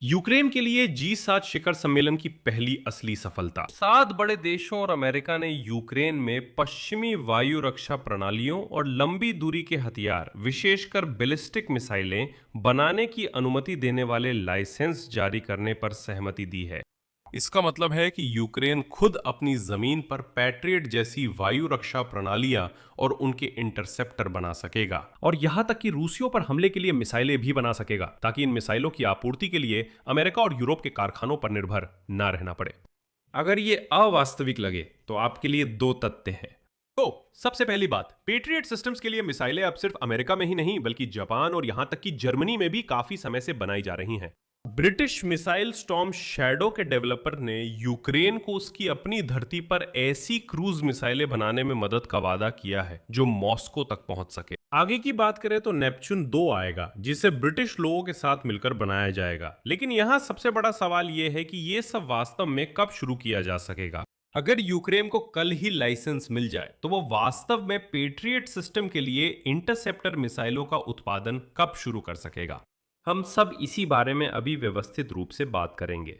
Ukraine के लिए जी 7 शिखर सम्मेलन की पहली असली सफलता। 7 बड़े देशों और अमेरिका ने यूक्रेन में पश्चिमी वायु रक्षा प्रणालियों और लंबी दूरी के हथियार, विशेषकर बैलिस्टिक मिसाइलें बनाने की अनुमति देने वाले लाइसेंस जारी करने पर सहमति दी है। इसका मतलब है कि यूक्रेन खुद अपनी जमीन पर पैट्रियट जैसी वायु रक्षा प्रणालियां और उनके इंटरसेप्टर बना सकेगा, और यहां तक कि रूसियों पर हमले के लिए मिसाइलें भी बना सकेगा, ताकि इन मिसाइलों की आपूर्ति के लिए अमेरिका और यूरोप के कारखानों पर निर्भर ना रहना पड़े। अगर ये अवास्तविक लगे तो आपके लिए दो तथ्य हैं। तो सबसे पहली बात, पेट्रियट सिस्टम्स के लिए मिसाइलें अब सिर्फ अमेरिका में ही नहीं बल्कि जापान और यहां तक कि जर्मनी में भी काफी समय से बनाई जा रही हैं। ब्रिटिश मिसाइल स्टॉर्म शैडो के डेवलपर ने यूक्रेन को उसकी अपनी धरती पर ऐसी क्रूज मिसाइलें बनाने में मदद का वादा किया है जो मॉस्को तक पहुंच सके। आगे की बात करें तो नेपच्यून 2 आएगा, जिसे ब्रिटिश लोगों के साथ मिलकर बनाया जाएगा। लेकिन यहां सबसे बड़ा सवाल यह है कि यह सब वास्तव में कब शुरू किया जा सकेगा। अगर यूक्रेन को कल ही लाइसेंस मिल जाए तो वो वास्तव में पेट्रियट सिस्टम के लिए इंटरसेप्टर मिसाइलों का उत्पादन कब शुरू कर सकेगा। हम सब इसी बारे में अभी व्यवस्थित रूप से बात करेंगे।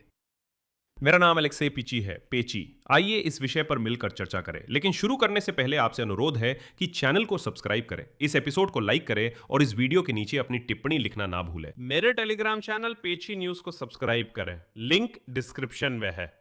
मेरा नाम अलेक्सेई पिची है, पेची। आइए इस विषय पर मिलकर चर्चा करें, लेकिन शुरू करने से पहले आपसे अनुरोध है कि चैनल को सब्सक्राइब करें, इस एपिसोड को लाइक करें और इस वीडियो के नीचे अपनी टिप्पणी लिखना ना भूलें। मेरे टेलीग्राम चैनल पेची न्यूज को सब्सक्राइब करें, लिंक डिस्क्रिप्शन में है।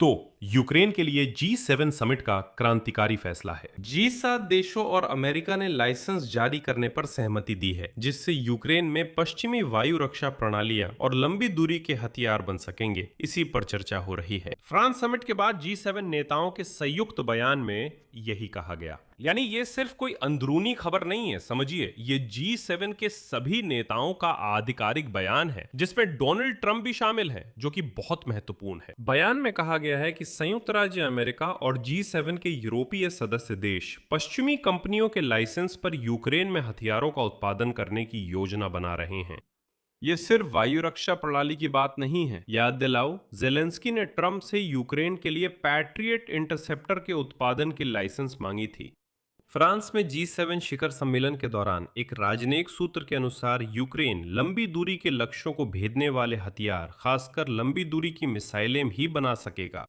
तो यूक्रेन के लिए जी 7 समिट का क्रांतिकारी फैसला है। जी 7 देशों और अमेरिका ने लाइसेंस जारी करने पर सहमति दी है, जिससे यूक्रेन में पश्चिमी वायु रक्षा प्रणालियां और लंबी दूरी के हथियार बन सकेंगे। इसी पर चर्चा हो रही है। फ्रांस समिट के बाद जी 7 नेताओं के संयुक्त बयान में यही कहा गया। यानी ये सिर्फ कोई अंदरूनी खबर नहीं है, समझिए, ये जी 7 के सभी नेताओं का आधिकारिक बयान है, जिसमें डोनाल्ड ट्रंप भी शामिल है, जो कि बहुत महत्वपूर्ण है। बयान में कहा गया है कि संयुक्त राज्य अमेरिका और जी 7 के यूरोपीय सदस्य देश पश्चिमी कंपनियों के लाइसेंस पर यूक्रेन में हथियारों का उत्पादन करने की योजना बना रहे हैं। ये सिर्फ वायु रक्षा प्रणाली की बात नहीं है। याद दिलाओ, जेलेंस्की ने ट्रंप से यूक्रेन के लिए पैट्रियट इंटरसेप्टर के उत्पादन की लाइसेंस मांगी थी। फ्रांस में जी 7 शिखर सम्मेलन के दौरान एक राजनयिक सूत्र के अनुसार यूक्रेन लंबी दूरी के लक्ष्यों को भेदने वाले हथियार, खासकर लंबी दूरी की मिसाइलें भी बना सकेगा।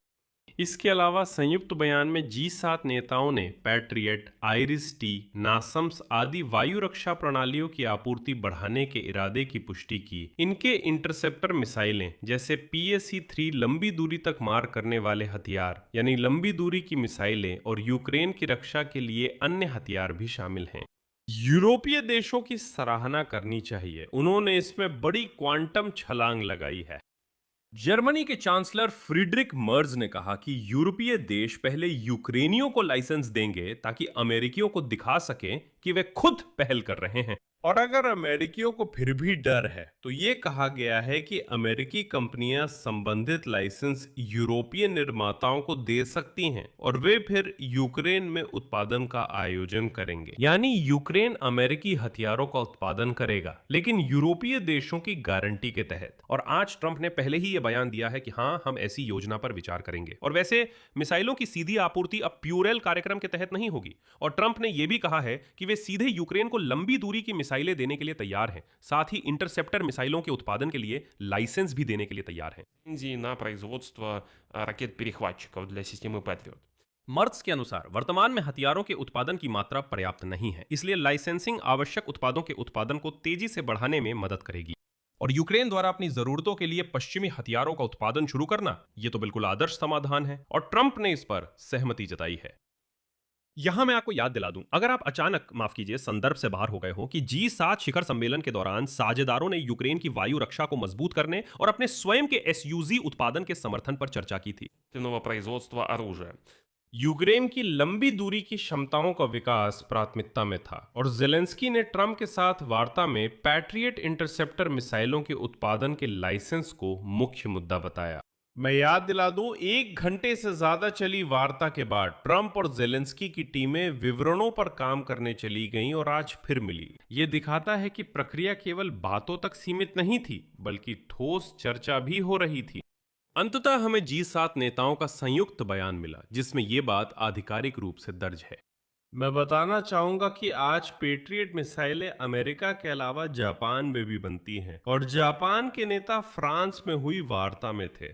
इसके अलावा संयुक्त बयान में जी 7 नेताओं ने पैट्रियट, आइरिस-टी, नासम्स आदि वायु रक्षा प्रणालियों की आपूर्ति बढ़ाने के इरादे की पुष्टि की। इनके इंटरसेप्टर मिसाइलें जैसे PSE-3 लंबी दूरी तक मार करने वाले हथियार, यानी लंबी दूरी की मिसाइलें, और यूक्रेन की रक्षा के लिए अन्य हथियार भी शामिल हैं। यूरोपीय देशों की सराहना करनी चाहिए, उन्होंने इसमें बड़ी क्वांटम छलांग लगाई है। जर्मनी के चांसलर फ्रीडरिक मर्ज ने कहा कि यूरोपीय देश पहले यूक्रेनियों को लाइसेंस देंगे ताकि अमेरिकियों को दिखा सकें कि वे खुद पहल कर रहे हैं। और अगर अमेरिकियों को फिर भी डर है तो ये कहा गया है कि अमेरिकी कंपनियां संबंधित लाइसेंस यूरोपीय निर्माताओं को दे सकती हैं और वे फिर यूक्रेन में उत्पादन का आयोजन करेंगे। यानी यूक्रेन अमेरिकी हथियारों का उत्पादन करेगा, लेकिन यूरोपीय देशों की गारंटी के तहत। और आज ट्रंप ने पहले ही यह बयान दिया है कि हाँ, हम ऐसी योजना पर विचार करेंगे। और वैसे मिसाइलों की सीधी आपूर्ति अब प्यूरेल कार्यक्रम के तहत नहीं होगी, और ट्रंप ने यह भी कहा है कि वे सीधे यूक्रेन को लंबी दूरी की मिसाइलें देने के लिए तैयार हैं, साथ ही इंटरसेप्टर मिसाइलों के उत्पादन के लिए लाइसेंस भी देने के लिए तैयार हैं। Лицензии на производство ракет-перехватчиков для системы Patriot. मर्क्स के अनुसार वर्तमान में हथियारों के उत्पादन की मात्रा पर्याप्त नहीं है, इसलिए लाइसेंसिंग आवश्यक उत्पादों के उत्पादन को तेजी से बढ़ाने में मदद करेगी। और यूक्रेन द्वारा अपनी जरूरतों के लिए पश्चिमी हथियारों का उत्पादन शुरू करना, यह तो बिल्कुल आदर्श समाधान है, और ट्रंप ने इस पर सहमति जताई है। यहां मैं आपको याद दिला दूं, अगर आप अचानक, माफ कीजिए, संदर्भ से बाहर हो गए हो, कि जी 7 शिखर सम्मेलन के दौरान साझेदारों ने यूक्रेन की वायु रक्षा को मजबूत करने और अपने स्वयं के SUZ उत्पादन के समर्थन पर चर्चा की थी। Собственного производства оружия. यूक्रेन की लंबी दूरी की क्षमताओं का विकास प्राथमिकता में था, और जेलेंस्की ने ट्रंप के साथ वार्ता में पैट्रियट इंटरसेप्टर मिसाइलों के उत्पादन के लाइसेंस को मुख्य मुद्दा बताया। मैं याद दिला दूं, 1 घंटे से ज्यादा चली वार्ता के बाद ट्रंप और जेलेंस्की की टीमें विवरणों पर काम करने चली गईं और आज फिर मिली। ये दिखाता है कि प्रक्रिया केवल बातों तक सीमित नहीं थी, बल्कि ठोस चर्चा भी हो रही थी। अंततः हमें जी 7 नेताओं का संयुक्त बयान मिला, जिसमें यह बात आधिकारिक रूप से दर्ज है। मैं बताना चाहूंगा कि आज पेट्रियट मिसाइलें अमेरिका के अलावा जापान में भी बनती हैं और जापान के नेता फ्रांस में हुई वार्ता में थे।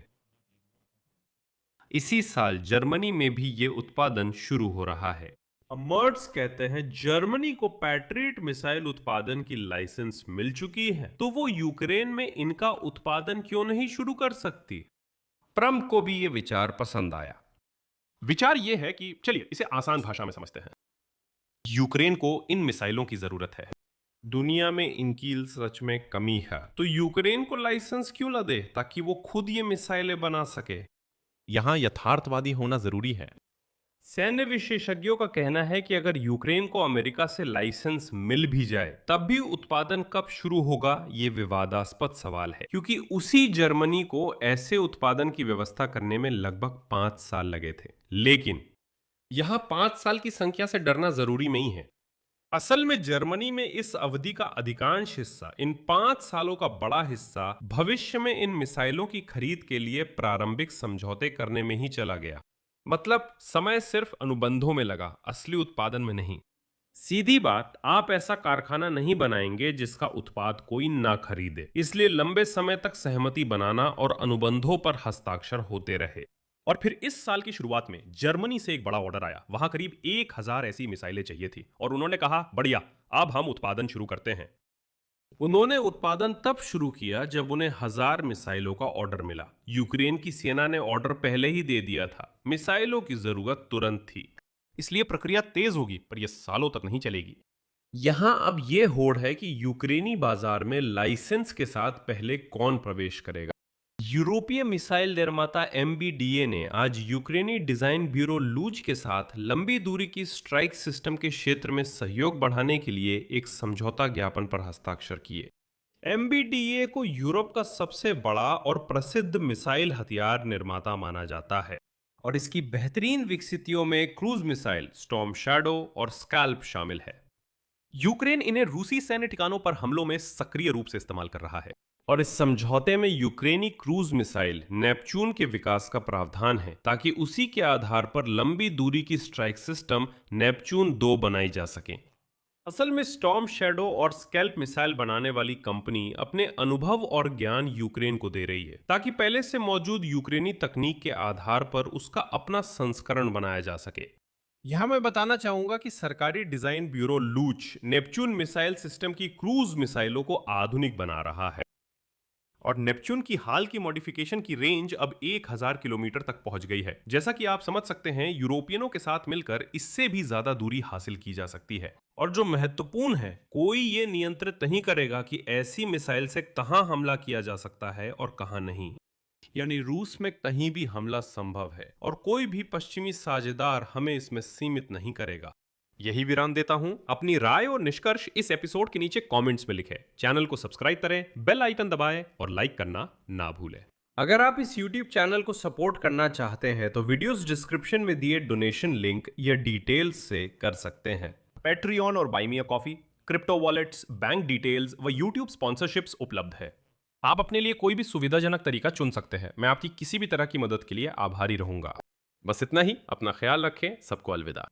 इसी साल जर्मनी में भी ये उत्पादन शुरू हो रहा है। मर्ट्स कहते हैं जर्मनी को पैट्रियट मिसाइल उत्पादन की लाइसेंस मिल चुकी है, तो वो यूक्रेन में इनका उत्पादन क्यों नहीं शुरू कर सकती। ट्रम्प को भी ये विचार पसंद आया। विचार ये है कि चलिए इसे आसान भाषा में समझते हैं। यूक्रेन को इन मिसाइलों की जरूरत है। दुनिया में इनकी सच में कमी है, तो यूक्रेन को लाइसेंस क्यों ना दे ताकि वो खुद ये मिसाइलें बना सके। यहां यथार्थवादी होना जरूरी है। सैन्य विशेषज्ञों का कहना है कि अगर यूक्रेन को अमेरिका से लाइसेंस मिल भी जाए तब भी उत्पादन कब शुरू होगा ये विवादास्पद सवाल है, क्योंकि उसी जर्मनी को ऐसे उत्पादन की व्यवस्था करने में लगभग 5 साल लगे थे। लेकिन यहां 5 साल की संख्या से डरना जरूरी नहीं है। असल में जर्मनी में इस अवधि का अधिकांश हिस्सा, इन 5 सालों का बड़ा हिस्सा, भविष्य में इन मिसाइलों की खरीद के लिए प्रारंभिक समझौते करने में ही चला गया। मतलब समय सिर्फ अनुबंधों में लगा, असली उत्पादन में नहीं। सीधी बात, आप ऐसा कारखाना नहीं बनाएंगे जिसका उत्पाद कोई ना खरीदे, इसलिए लंबे समय तक सहमति बनाना और अनुबंधों पर हस्ताक्षर होते रहे। और फिर इस साल की शुरुआत में जर्मनी से एक बड़ा ऑर्डर आया। वहां करीब 1000 ऐसी मिसाइलें चाहिए थी और उन्होंने कहा बढ़िया, अब हम उत्पादन शुरू करते हैं। उन्होंने उत्पादन तब शुरू किया जब उन्हें 1000 मिसाइलों का ऑर्डर मिला। यूक्रेन की सेना ने ऑर्डर पहले ही दे दिया था, मिसाइलों की जरूरत तुरंत थी। इसलिए प्रक्रिया तेज होगी, पर यह सालों तक नहीं चलेगी। यहां अब यह होड़ है कि यूक्रेनी बाजार में लाइसेंस के साथ पहले कौन प्रवेश करेगा। यूरोपीय मिसाइल निर्माता MBDA ने आज यूक्रेनी डिजाइन ब्यूरो लूज के साथ लंबी दूरी की स्ट्राइक सिस्टम के क्षेत्र में सहयोग बढ़ाने के लिए एक समझौता ज्ञापन पर हस्ताक्षर किए। MBDA को यूरोप का सबसे बड़ा और प्रसिद्ध मिसाइल हथियार निर्माता माना जाता है और इसकी बेहतरीन विकसितियों में क्रूज मिसाइल स्टॉर्म शैडो और स्कैल्प शामिल है। यूक्रेन इन्हें रूसी सैन्य ठिकानों पर हमलों में सक्रिय रूप से इस्तेमाल कर रहा है और इस समझौते में यूक्रेनी क्रूज मिसाइल नेपच्यून के विकास का प्रावधान है ताकि उसी के आधार पर लंबी दूरी की स्ट्राइक सिस्टम नेपच्यून 2 बनाई जा सके। असल में स्टॉर्म शैडो और स्कैल्प मिसाइल बनाने वाली कंपनी अपने अनुभव और ज्ञान यूक्रेन को दे रही है ताकि पहले से मौजूद यूक्रेनी तकनीक के आधार पर उसका अपना संस्करण बनाया जा सके। यहां मैं बताना चाहूंगा कि सरकारी डिजाइन ब्यूरो लूच नेपच्यून मिसाइल सिस्टम की क्रूज मिसाइलों को आधुनिक बना रहा है और नेपच्यून की हाल की मॉडिफिकेशन की रेंज अब 1000 किलोमीटर तक पहुंच गई है। जैसा कि आप समझ सकते हैं, यूरोपियनों के साथ मिलकर इससे भी ज्यादा दूरी हासिल की जा सकती है। और जो महत्वपूर्ण है, कोई ये नियंत्रित नहीं करेगा कि ऐसी मिसाइल से कहां हमला किया जा सकता है और कहां नहीं। यानी रूस में कहीं भी हमला संभव है और कोई भी पश्चिमी साझेदार हमें इसमें सीमित नहीं करेगा। यही विराम देता हूं। अपनी राय और निष्कर्ष इस एपिसोड के नीचे कमेंट्स में लिखें। चैनल को सब्सक्राइब करें, बेल आइकन दबाएं और लाइक करना ना भूलें। अगर आप इस YouTube चैनल को सपोर्ट करना चाहते हैं तो वीडियोस डिस्क्रिप्शन में दिए डोनेशन लिंक या डिटेल्स से कर सकते हैं। पैट्रियन और buy me a coffee, crypto wallets, bank details व यूट्यूब स्पॉन्सरशिप्स उपलब्ध है। आप अपने लिए कोई भी सुविधाजनक तरीका चुन सकते हैं। मैं आपकी किसी भी तरह की मदद के लिए आभारी रहूंगा। बस इतना ही। अपना ख्याल रखें। सबको अलविदा।